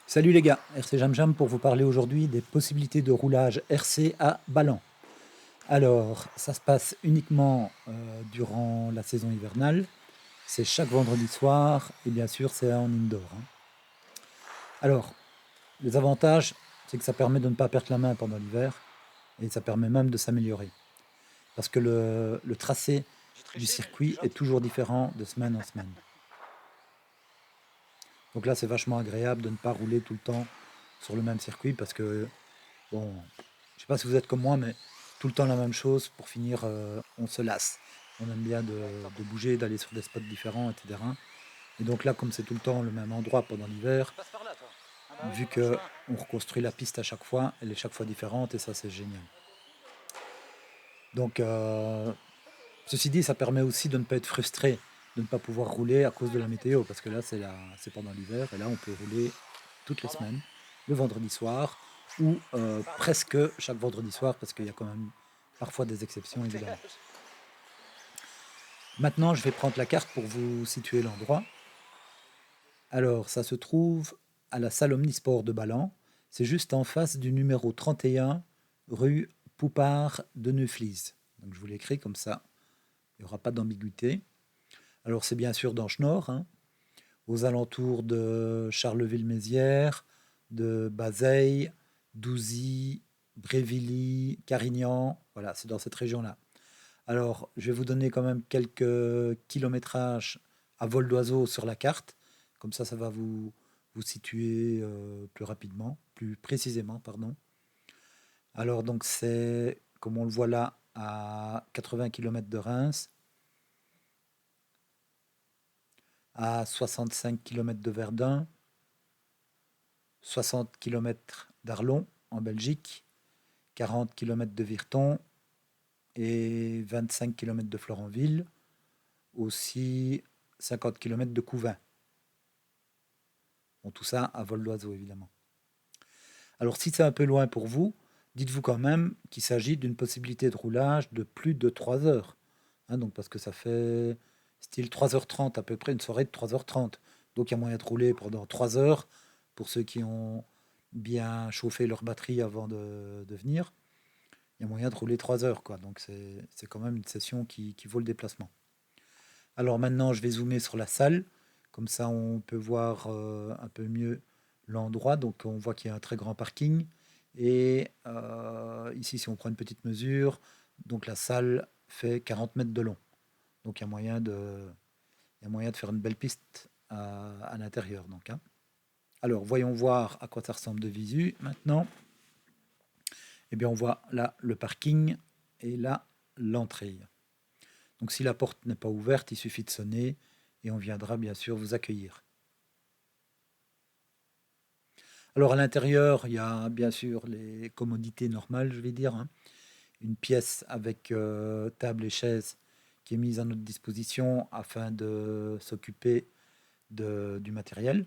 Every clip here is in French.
Salut les gars, RC Jam Jam pour vous parler aujourd'hui des possibilités de roulage RC à Ballon. Alors, ça se passe uniquement durant la saison hivernale. C'est chaque vendredi soir et bien sûr c'est en indoor, hein. Alors, les avantages, c'est que ça permet de ne pas perdre la main pendant l'hiver et ça permet même de s'améliorer. Parce que le tracé du circuit est toujours différent de semaine en semaine. Donc là, c'est vachement agréable de ne pas rouler tout le temps sur le même circuit parce que, bon, je sais pas si vous êtes comme moi, mais tout le temps la même chose, pour finir, on se lasse. On aime bien de bouger, d'aller sur des spots différents, etc. Et donc là, comme c'est tout le temps le même endroit pendant l'hiver, vu que on reconstruit la piste à chaque fois, elle est chaque fois différente et ça, c'est génial. Donc, ceci dit, ça permet aussi de ne pas être frustré, de ne pas pouvoir rouler à cause de la météo, parce que là, c'est pendant l'hiver, et là, on peut rouler toutes les semaines, le vendredi soir, ou presque chaque vendredi soir, parce qu'il y a quand même parfois des exceptions, évidemment. Maintenant, je vais prendre la carte pour vous situer l'endroit. Alors, ça se trouve à la salle Omnisport de Ballan. C'est juste en face du numéro 31, rue Poupard de Neuflis. Donc, je vous l'écris comme ça, il n'y aura pas d'ambiguïté. Alors, c'est bien sûr dans Schnorr, hein, aux alentours de Charleville-Mézières, de Bazeilles, Douzy, Brévilly, Carignan. Voilà, c'est dans cette région-là. Alors, je vais vous donner quand même quelques kilométrages à vol d'oiseau sur la carte. Comme ça va vous situer plus rapidement, plus précisément, pardon. Alors, donc, c'est, comme on le voit là, à 80 km de Reims, à 65 km de Verdun, 60 km d'Arlon, en Belgique, 40 km de Virton et 25 km de Florenville, aussi 50 km de Couvin. Bon, tout ça à vol d'oiseau, évidemment. Alors, si c'est un peu loin pour vous, dites-vous quand même qu'il s'agit d'une possibilité de roulage de plus de 3 heures. Hein, donc, parce que ça fait style 3h30 à peu près, une soirée de 3h30. Donc, il y a moyen de rouler pendant 3 heures pour ceux qui ont bien chauffé leur batterie avant de venir. Il y a moyen de rouler 3 heures, quoi. Donc, c'est quand même une session qui vaut le déplacement. Alors maintenant, je vais zoomer sur la salle. Comme ça, on peut voir un peu mieux l'endroit. Donc, on voit qu'il y a un très grand parking. Et ici, si on prend une petite mesure, donc la salle fait 40 mètres de long. Donc, il y a moyen de faire une belle piste à l'intérieur. Donc, hein. Alors, voyons voir à quoi ça ressemble de visu maintenant. Eh bien, on voit là le parking et là l'entrée. Donc si la porte n'est pas ouverte, il suffit de sonner et on viendra bien sûr vous accueillir. Alors à l'intérieur, il y a bien sûr les commodités normales, je vais dire, hein. Une pièce avec table et chaise qui est mise à notre disposition afin de s'occuper du matériel.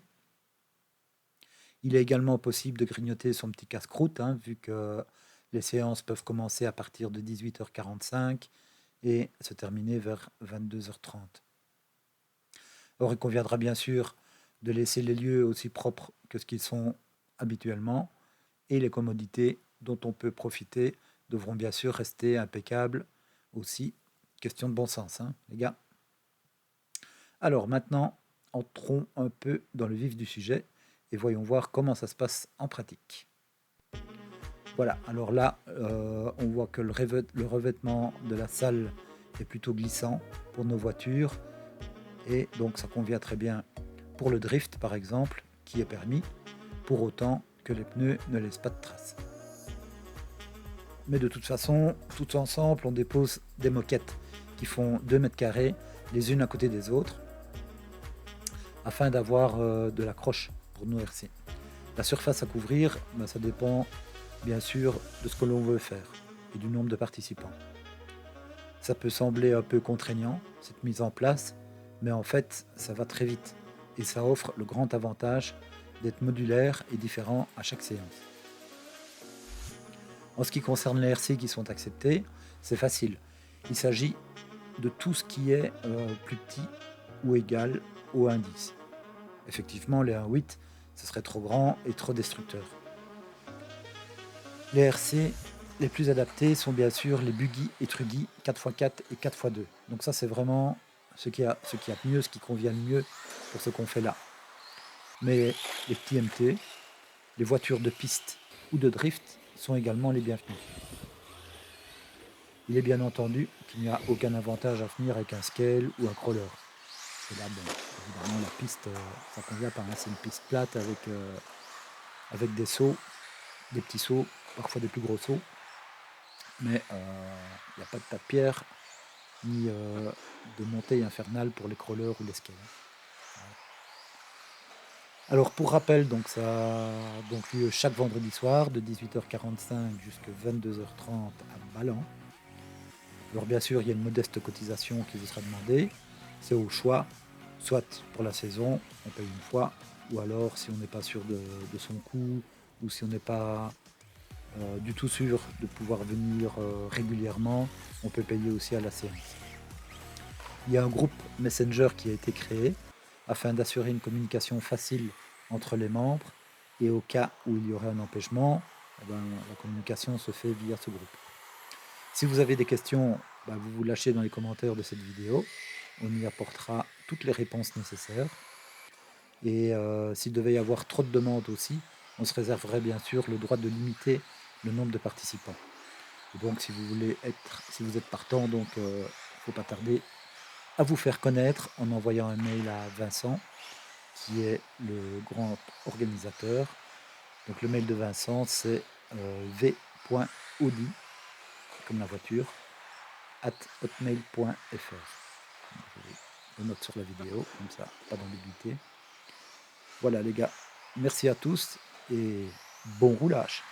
Il est également possible de grignoter son petit casse-croûte, hein, vu que les séances peuvent commencer à partir de 18h45 et se terminer vers 22h30. Or, il conviendra bien sûr de laisser les lieux aussi propres que ce qu'ils sont habituellement, et les commodités dont on peut profiter devront bien sûr rester impeccables aussi. Question de bon sens, hein, les gars. Alors maintenant, entrons un peu dans le vif du sujet et voyons voir comment ça se passe en pratique. Voilà, alors là, on voit que le revêtement de la salle est plutôt glissant pour nos voitures et donc ça convient très bien pour le drift par exemple, qui est permis, pour autant que les pneus ne laissent pas de traces. Mais de toute façon, tout ensemble, on dépose des moquettes qui font 2 mètres carrés, les unes à côté des autres, afin d'avoir de l'accroche pour nos RC. La surface à couvrir, ça dépend bien sûr de ce que l'on veut faire et du nombre de participants. Ça peut sembler un peu contraignant, cette mise en place, mais en fait, ça va très vite et ça offre le grand avantage d'être modulaire et différent à chaque séance. En ce qui concerne les RC qui sont acceptés, c'est facile. Il s'agit de tout ce qui est plus petit ou égal au 1,10. Effectivement, les 1,8, Ce serait trop grand et trop destructeur. Les RC les plus adaptés sont bien sûr les Buggy et Trudy 4x4 et 4x2. Donc ça c'est vraiment ce qui a mieux, ce qui convient le mieux pour ce qu'on fait là. Mais les petits MT, les voitures de piste ou de drift sont également les bienvenus. Il est bien entendu qu'il n'y a aucun avantage à venir avec un scale ou un crawler. Et là, bon, évidemment, la piste, ça convient pas. Hein. C'est une piste plate avec des sauts, des petits sauts, parfois des plus gros sauts. Mais il n'y a pas de tas de pierre ni de montée infernale pour les crawlers ou les scales. Voilà. Alors pour rappel, donc ça a donc lieu chaque vendredi soir de 18h45 jusqu'à 22h30 à Ballan. Alors bien sûr, il y a une modeste cotisation qui vous sera demandée. C'est au choix, soit pour la saison, on paye une fois, ou alors si on n'est pas sûr de son coût, ou si on n'est pas du tout sûr de pouvoir venir régulièrement, on peut payer aussi à la séance. Il y a un groupe Messenger qui a été créé afin d'assurer une communication facile entre les membres et au cas où il y aurait un empêchement, eh ben, la communication se fait via ce groupe. Si vous avez des questions, bah, vous vous lâchez dans les commentaires de cette vidéo. On y apportera toutes les réponses nécessaires. Et s'il devait y avoir trop de demandes aussi, on se réserverait bien sûr le droit de limiter le nombre de participants. Et donc si vous êtes partant, donc faut pas tarder à vous faire connaître en envoyant un mail à Vincent, qui est le grand organisateur. Donc le mail de Vincent, c'est v.audi, comme la voiture, @hotmail.fr. Je note sur la vidéo, comme ça, pas d'ambiguïté. Voilà les gars, merci à tous et bon roulage.